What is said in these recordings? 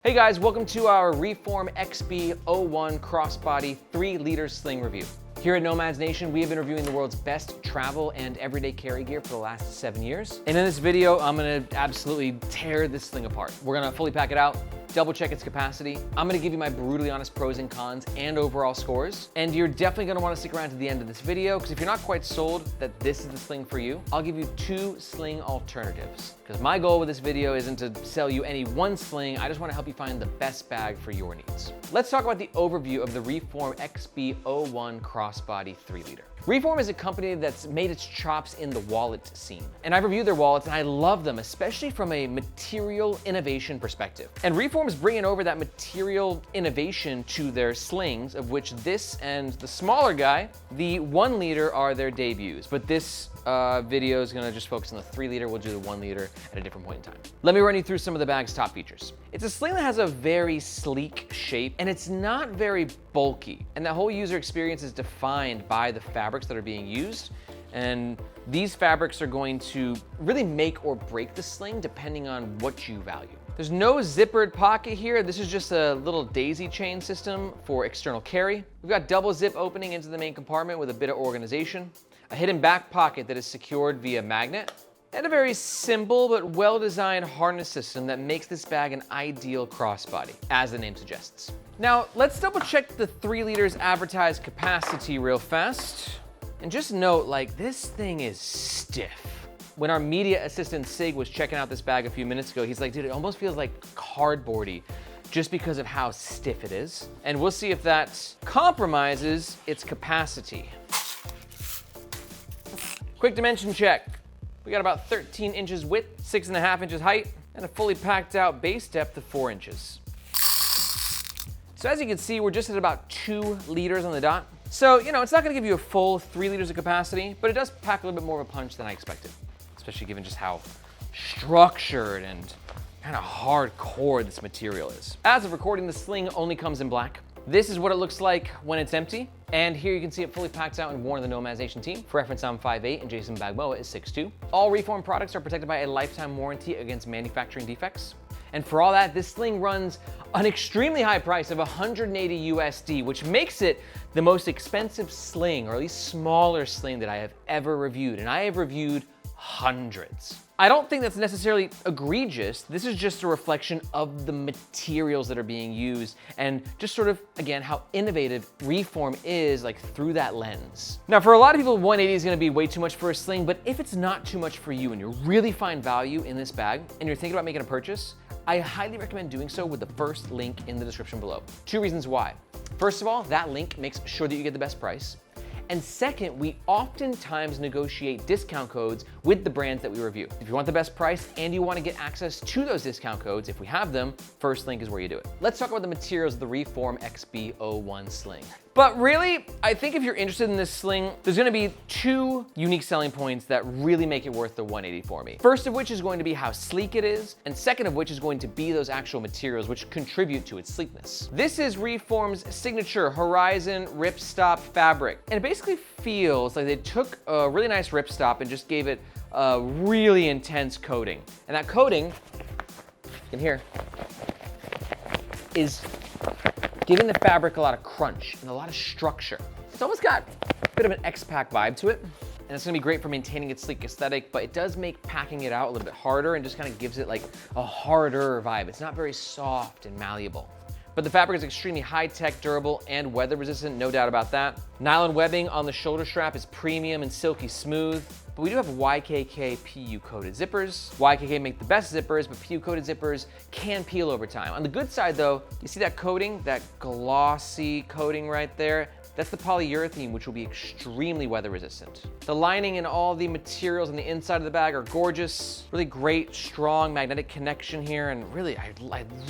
Hey guys, welcome to our Reform XB01 Crossbody 3-liter sling review. Here at Nomads Nation, we have been reviewing the world's best travel and everyday carry gear for the last 7 years. And in this video, I'm gonna absolutely tear this sling apart. We're gonna fully pack it out, double check its capacity. I'm gonna give you my brutally honest pros and cons and overall scores. And you're definitely gonna wanna stick around to the end of this video, because if you're not quite sold that this is the sling for you, I'll give you 2 sling alternatives. Because my goal with this video isn't to sell you any one sling, I just wanna help you find the best bag for your needs. Let's talk about the overview of the Reform XB01 Crossbody 3-liter. Reform is a company that's made its chops in the wallet scene. And I've reviewed their wallets and I love them, especially from a material innovation perspective. And Reform is bringing over that material innovation to their slings, of which this and the smaller guy, the 1-liter, are their debuts. But this video is gonna just focus on the 3-liter. We'll do the 1-liter at a different point in time. Let me run you through some of the bag's top features. It's a sling that has a very sleek shape and it's not very bulky. And the whole user experience is defined by the fabrics that are being used. And these fabrics are going to really make or break the sling depending on what you value. There's no zippered pocket here. This is just a little daisy chain system for external carry. We've got double zip opening into the main compartment with a bit of organization, a hidden back pocket that is secured via magnet, and a very simple but well-designed harness system that makes this bag an ideal crossbody, as the name suggests. Now, let's double check the 3-liter's advertised capacity real fast. And just note, like, this thing is stiff. When our media assistant Sig was checking out this bag a few minutes ago, he's like, dude, it almost feels like cardboardy just because of how stiff it is. And we'll see if that compromises its capacity. Quick dimension check. We got about 13 inches width, 6.5 inches height, and a fully packed out base depth of 4 inches. So as you can see, we're just at about 2 liters on the dot. So, you know, it's not gonna give you a full 3 liters of capacity, but it does pack a little bit more of a punch than I expected, especially given just how structured and kind of hardcore this material is. As of recording, the sling only comes in black. This is what it looks like when it's empty. And here you can see it fully packed out and worn of the Nomads Nation team. For reference, I'm 5'8" and Jason Bagmoa is 6'2". All Reform products are protected by a lifetime warranty against manufacturing defects. And for all that, this sling runs an extremely high price of $180 USD, which makes it the most expensive sling, or at least smaller sling, that I have ever reviewed. And I have reviewed hundreds. I don't think that's necessarily egregious. This is just a reflection of the materials that are being used and just sort of, again, how innovative Reform is, like, through that lens. Now, for a lot of people, 180 is gonna be way too much for a sling, but if it's not too much for you and you really find value in this bag and you're thinking about making a purchase, I highly recommend doing so with the first link in the description below. 2 reasons why. First of all, that link makes sure that you get the best price. And second, we oftentimes negotiate discount codes with the brands that we review. If you want the best price and you want to get access to those discount codes, if we have them, first link is where you do it. Let's talk about the materials of the Reform XB01 sling. But really, I think if you're interested in this sling, there's gonna be 2 unique selling points that really make it worth the 180 for me. First of which is going to be how sleek it is, and second of which is going to be those actual materials which contribute to its sleekness. This is Reform's signature Horizon ripstop fabric, and it basically feels like they took a really nice ripstop and just gave it a really intense coating. And that coating, you can hear, is giving the fabric a lot of crunch and a lot of structure. It's almost got a bit of an X-Pack vibe to it, and it's gonna be great for maintaining its sleek aesthetic, but it does make packing it out a little bit harder and just kind of gives it like a harder vibe. It's not very soft and malleable. But the fabric is extremely high-tech, durable, and weather-resistant, no doubt about that. Nylon webbing on the shoulder strap is premium and silky smooth. But we do have YKK PU-coated zippers. YKK make the best zippers, but PU-coated zippers can peel over time. On the good side though, you see that coating, that glossy coating right there? That's the polyurethane, which will be extremely weather resistant. The lining and all the materials on the inside of the bag are gorgeous. Really great, strong magnetic connection here, and really, I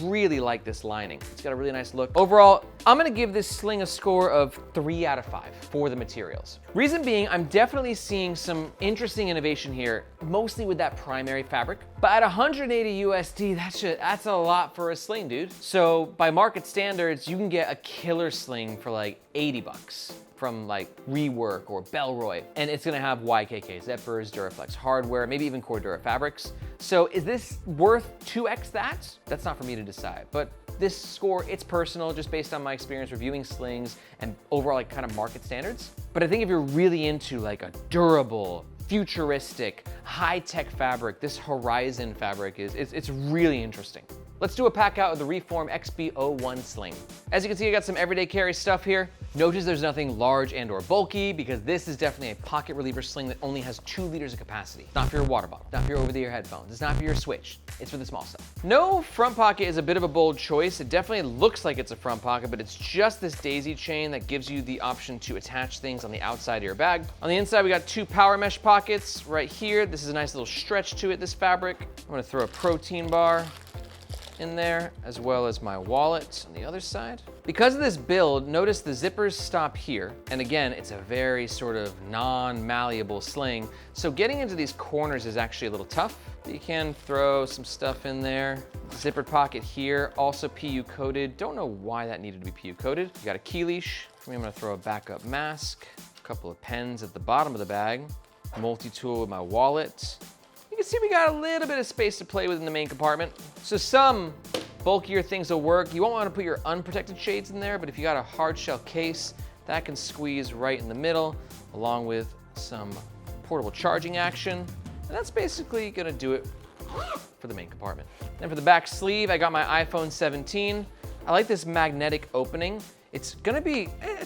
really like this lining. It's got a really nice look. Overall, I'm gonna give this sling a score of 3 out of 5 for the materials. Reason being, I'm definitely seeing some interesting innovation here, mostly with that primary fabric. But at 180 USD, that's a lot for a sling, dude. So by market standards, you can get a killer sling for like 80 bucks. from like Rework or Bellroy, and it's gonna have YKK zippers, Duraflex hardware, maybe even Cordura fabrics. So is this worth 2x that? That's not for me to decide, but this score, it's personal, just based on my experience reviewing slings and overall like kind of market standards. But I think if you're really into like a durable, futuristic, high-tech fabric, this Horizon fabric it's really interesting. Let's do a pack out of the Reform XB01 sling. As you can see, I got some everyday carry stuff here. Notice there's nothing large and or bulky because this is definitely a pocket reliever sling that only has 2 liters of capacity. It's not for your water bottle, not for your over-the-ear headphones, it's not for your Switch, it's for the small stuff. No front pocket is a bit of a bold choice. It definitely looks like it's a front pocket, but it's just this daisy chain that gives you the option to attach things on the outside of your bag. On the inside, we got 2 power mesh pockets right here. This is a nice little stretch to it, this fabric. I'm gonna throw a protein bar in there, as well as my wallet on the other side. Because of this build, notice the zippers stop here. And again, it's a very sort of non-malleable sling. So getting into these corners is actually a little tough. You can throw some stuff in there. Zippered pocket here, also PU coated. Don't know why that needed to be PU coated. You got a key leash. For me, I'm gonna throw a backup mask, a couple of pens at the bottom of the bag, multi-tool with my wallet. You can see we got a little bit of space to play with in the main compartment. So some bulkier things will work. You won't want to put your unprotected shades in there, but if you got a hard shell case, that can squeeze right in the middle, along with some portable charging action. And that's basically gonna do it for the main compartment. Then for the back sleeve, I got my iPhone 17. I like this magnetic opening. It's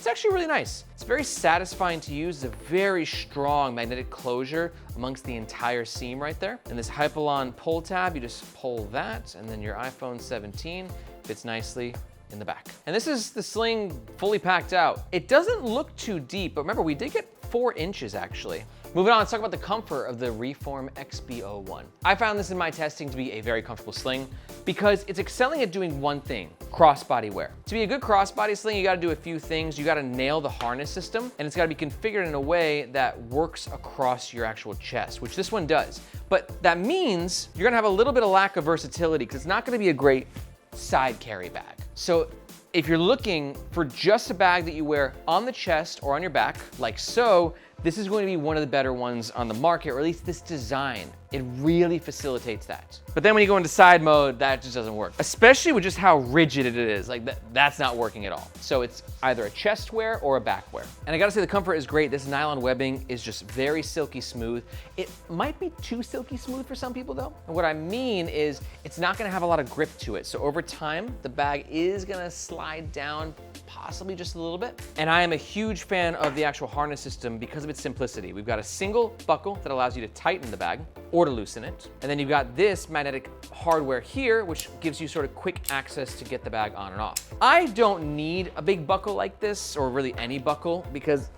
actually really nice. It's very satisfying to use. It's a very strong magnetic closure amongst the entire seam right there. And this Hypalon pull tab, you just pull that, and then your iPhone 17 fits nicely in the back. And this is the sling fully packed out. It doesn't look too deep, but remember, we did get 4 inches actually. Moving on, let's talk about the comfort of the Reform XB01. I found this in my testing to be a very comfortable sling because it's excelling at doing one thing, crossbody wear. To be a good crossbody sling, you gotta do a few things. You gotta nail the harness system, and it's gotta be configured in a way that works across your actual chest, which this one does. But that means you're gonna have a little bit of lack of versatility because it's not gonna be a great side carry bag. So if you're looking for just a bag that you wear on the chest or on your back, like so, this is going to be one of the better ones on the market, or at least this design. It really facilitates that. But then when you go into side mode, that just doesn't work, especially with just how rigid it is. Like that's not working at all. So it's either a chest wear or a back wear. And I gotta say the comfort is great. This nylon webbing is just very silky smooth. It might be too silky smooth for some people though. And what I mean is it's not gonna have a lot of grip to it. So over time, the bag is gonna slide down possibly just a little bit. And I am a huge fan of the actual harness system because of its simplicity. We've got a single buckle that allows you to tighten the bag or to loosen it. And then you've got this magnetic hardware here, which gives you sort of quick access to get the bag on and off. I don't need a big buckle like this, or really any buckle, because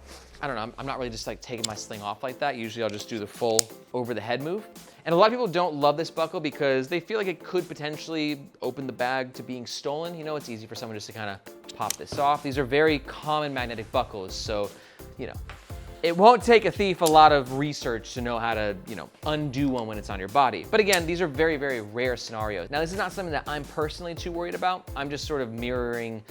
I don't know, I'm not really just like taking my sling off like that. Usually I'll just do the full over the head move. And a lot of people don't love this buckle because they feel like it could potentially open the bag to being stolen. You know, it's easy for someone just to kind of pop this off. These are very common magnetic buckles, so, you know, it won't take a thief a lot of research to know how to, you know, undo one when it's on your body. But again, these are very, very rare scenarios. Now, this is not something that I'm personally too worried about. I'm just sort of mirroring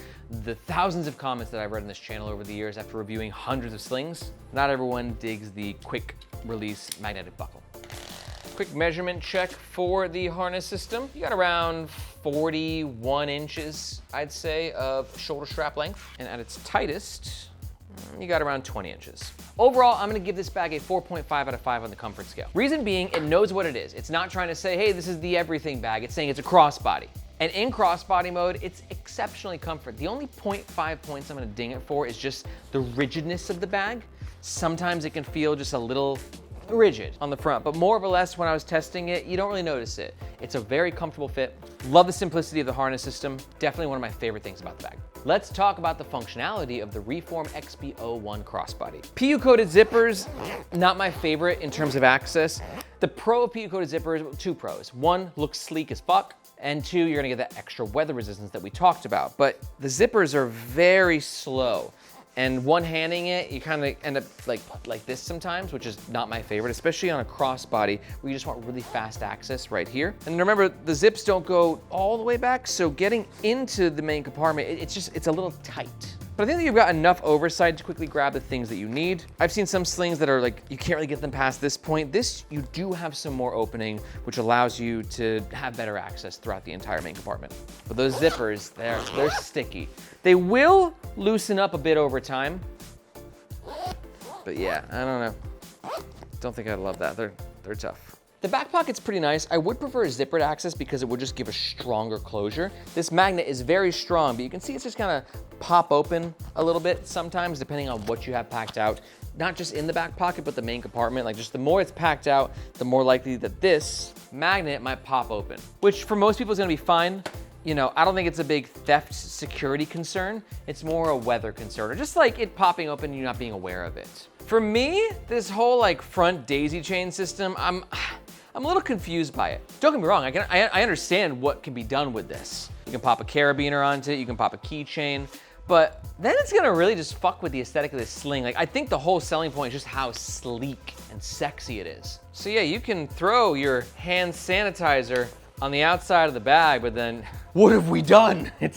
the thousands of comments that I've read on this channel over the years after reviewing hundreds of slings. Not everyone digs the quick release magnetic buckle. Quick measurement check for the harness system. You got around 41 inches, I'd say, of shoulder strap length. And at its tightest, you got around 20 inches. Overall, I'm gonna give this bag a 4.5 out of 5 on the comfort scale. Reason being, it knows what it is. It's not trying to say, hey, this is the everything bag. It's saying it's a crossbody. And in crossbody mode, it's exceptionally comfort. The only 0.5 points I'm gonna ding it for is just the rigidness of the bag. Sometimes it can feel just a little rigid on the front, but more or less when I was testing it, you don't really notice it. It's a very comfortable fit. Love the simplicity of the harness system. Definitely one of my favorite things about the bag. Let's talk about the functionality of the Reform XB01 crossbody. PU-coated zippers, not my favorite in terms of access. The pro of PU-coated zippers, 2 pros. 1, looks sleek as fuck, and 2, you're gonna get that extra weather resistance that we talked about. But the zippers are very slow. And one-handing it, you kind of end up like this sometimes, which is not my favorite, especially on a crossbody where you just want really fast access right here. And remember, the zips don't go all the way back, so getting into the main compartment, it's a little tight. But I think that you've got enough oversight to quickly grab the things that you need. I've seen some slings that are like, you can't really get them past this point. This, you do have some more opening, which allows you to have better access throughout the entire main compartment. But those zippers, they're sticky. They will loosen up a bit over time. But yeah, I don't know. Don't think I'd love that. They're tough. The back pocket's pretty nice. I would prefer a zippered access because it would just give a stronger closure. This magnet is very strong, but you can see it's just kind of pop open a little bit sometimes depending on what you have packed out. Not just in the back pocket, but the main compartment. Like just the more it's packed out, the more likely that this magnet might pop open, which for most people is gonna be fine. You know, I don't think it's a big theft security concern. It's more a weather concern, or just like it popping open and you not being aware of it. For me, this whole like front daisy chain system, I'm a little confused by it. Don't get me wrong, I understand what can be done with this. You can pop a carabiner onto it, you can pop a keychain, but then it's gonna really just fuck with the aesthetic of this sling. Like, I think the whole selling point is just how sleek and sexy it is. So yeah, you can throw your hand sanitizer on the outside of the bag, but then what have we done? I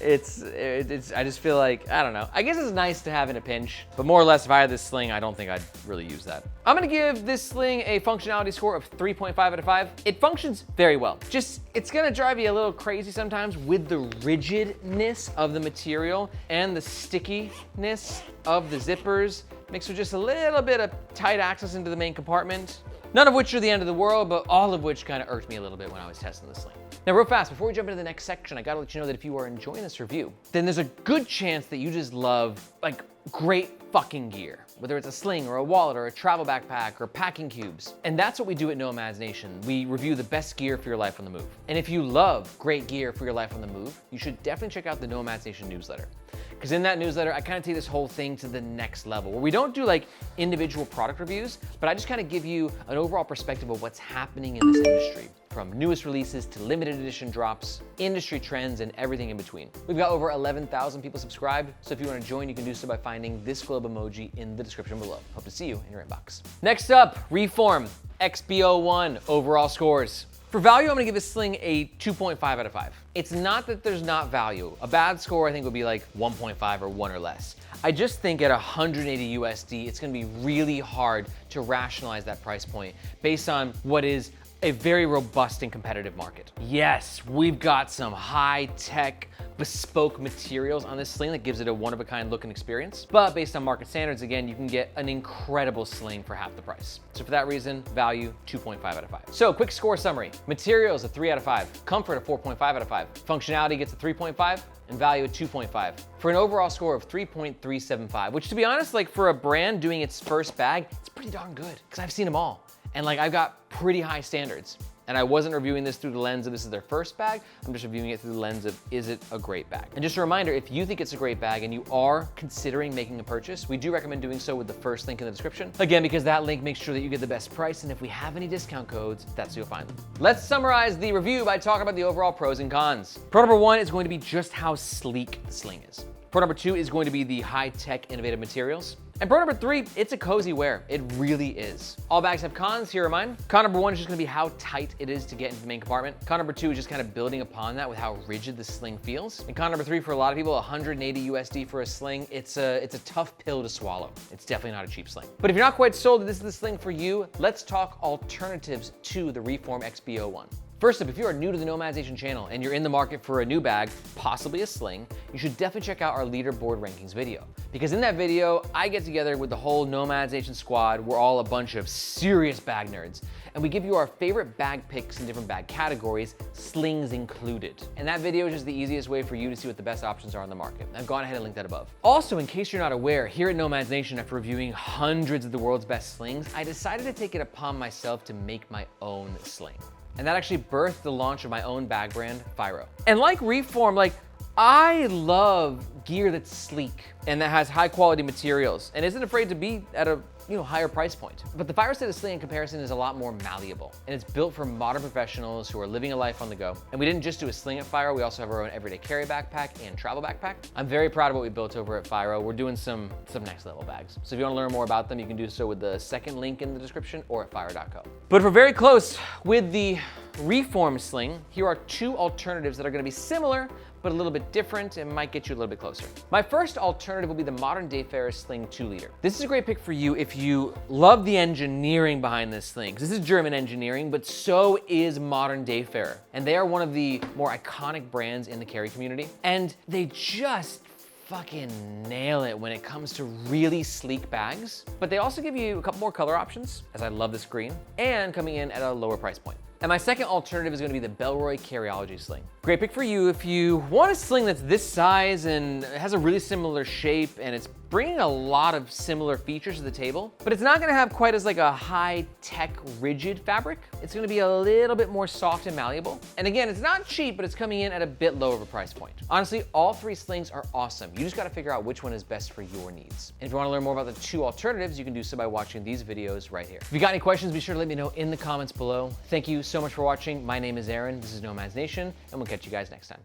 just feel like, I don't know. I guess it's nice to have in a pinch, but more or less if I had this sling, I don't think I'd really use that. I'm gonna give this sling a functionality score of 3.5 out of 5. It functions very well. Just, it's gonna drive you a little crazy sometimes with the rigidness of the material and the stickiness of the zippers, mixed with just a little bit of tight access into the main compartment. None of which are the end of the world, but all of which kind of irked me a little bit when I was testing the sling. Now real fast, before we jump into the next section, I gotta let you know that if you are enjoying this review, then there's a good chance that you just love like great fucking gear. Whether it's a sling or a wallet or a travel backpack or packing cubes. And that's what we do at Nomads Nation. We review the best gear for your life on the move. And if you love great gear for your life on the move, you should definitely check out the Nomads Nation newsletter. Because in that newsletter, I kind of take this whole thing to the next level, where we don't do like individual product reviews, but I just kind of give you an overall perspective of what's happening in this industry, from newest releases to limited edition drops, industry trends, and everything in between. We've got over 11,000 people subscribed, so if you want to join, you can do so by finding this globe emoji in the description below. Hope to see you in your inbox. Next up, Reform XB01 overall scores. For value, I'm gonna give this sling a 2.5 out of 5. It's not that there's not value. A bad score, I think, would be like 1.5 or 1 or less. I just think at 180 USD, it's gonna be really hard to rationalize that price point based on what is a very robust and competitive market. Yes, we've got some high-tech, bespoke materials on this sling that gives it a one-of-a-kind look and experience. But based on market standards, again, you can get an incredible sling for half the price. So for that reason, value 2.5 out of 5. So quick score summary. Materials a 3 out of 5. Comfort a 4.5 out of 5. Functionality gets a 3.5 and value a 2.5 for an overall score of 3.375, which to be honest, like for a brand doing its first bag, it's pretty darn good because I've seen them all. And like I've got pretty high standards. And I wasn't reviewing this through the lens of this is their first bag. I'm just reviewing it through the lens of, is it a great bag? And just a reminder, if you think it's a great bag and you are considering making a purchase, we do recommend doing so with the first link in the description. Again, because that link makes sure that you get the best price, and if we have any discount codes, that's where you'll find them. Let's summarize the review by talking about the overall pros and cons. Pro number 1 is going to be just how sleek the sling is. Pro number 2 is going to be the high-tech, innovative materials. And pro number 3, it's a cozy wear. It really is. All bags have cons, here are mine. Con number 1 is just gonna be how tight it is to get into the main compartment. Con number 2 is just kind of building upon that with how rigid the sling feels. And con number 3, for a lot of people, 180 USD for a sling, it's a tough pill to swallow. It's definitely not a cheap sling. But if you're not quite sold that this is the sling for you, let's talk alternatives to the Reform XB01. First up, if you are new to the Nomads Nation channel and you're in the market for a new bag, possibly a sling, you should definitely check out our leaderboard rankings video. Because in that video, I get together with the whole Nomads Nation squad. We're all a bunch of serious bag nerds. And we give you our favorite bag picks in different bag categories, slings included. And that video is just the easiest way for you to see what the best options are on the market. I've gone ahead and linked that above. Also, in case you're not aware, here at Nomads Nation, after reviewing hundreds of the world's best slings, I decided to take it upon myself to make my own sling. And that actually birthed the launch of my own bag brand, Firo. And like Reform, I love gear that's sleek and that has high quality materials and isn't afraid to be at a higher price point. But the Firo Status Sling in comparison is a lot more malleable, and it's built for modern professionals who are living a life on the go. And we didn't just do a sling at Firo, we also have our own everyday carry backpack and travel backpack. I'm very proud of what we built over at Firo. We're doing some next level bags. So if you wanna learn more about them, you can do so with the second link in the description or at firo.co. But if we're very close with the Reform sling, here are 2 alternatives that are gonna be similar, but a little bit different and might get you a little bit closer. My first alternative will be the modern Dayfarer Sling 2-liter. This is a great pick for you if you love the engineering behind this Sling. This is German engineering, but so is modern Dayfarer. And they are one of the more iconic brands in the carry community. And they just fucking nail it when it comes to really sleek bags. But they also give you a couple more color options, as I love this green, and coming in at a lower price point. And my second alternative is gonna be the Bellroy Carryology Sling. Great pick for you if you want a sling that's this size and has a really similar shape and it's bringing a lot of similar features to the table, but it's not gonna have quite as like a high-tech rigid fabric. It's gonna be a little bit more soft and malleable. And again, it's not cheap, but it's coming in at a bit lower of a price point. Honestly, all three slings are awesome. You just gotta figure out which one is best for your needs. And if you wanna learn more about the two alternatives, you can do so by watching these videos right here. If you got any questions, be sure to let me know in the comments below. Thank you so much for watching. My name is Aaron, this is Nomads Nation, and we'll catch you guys next time.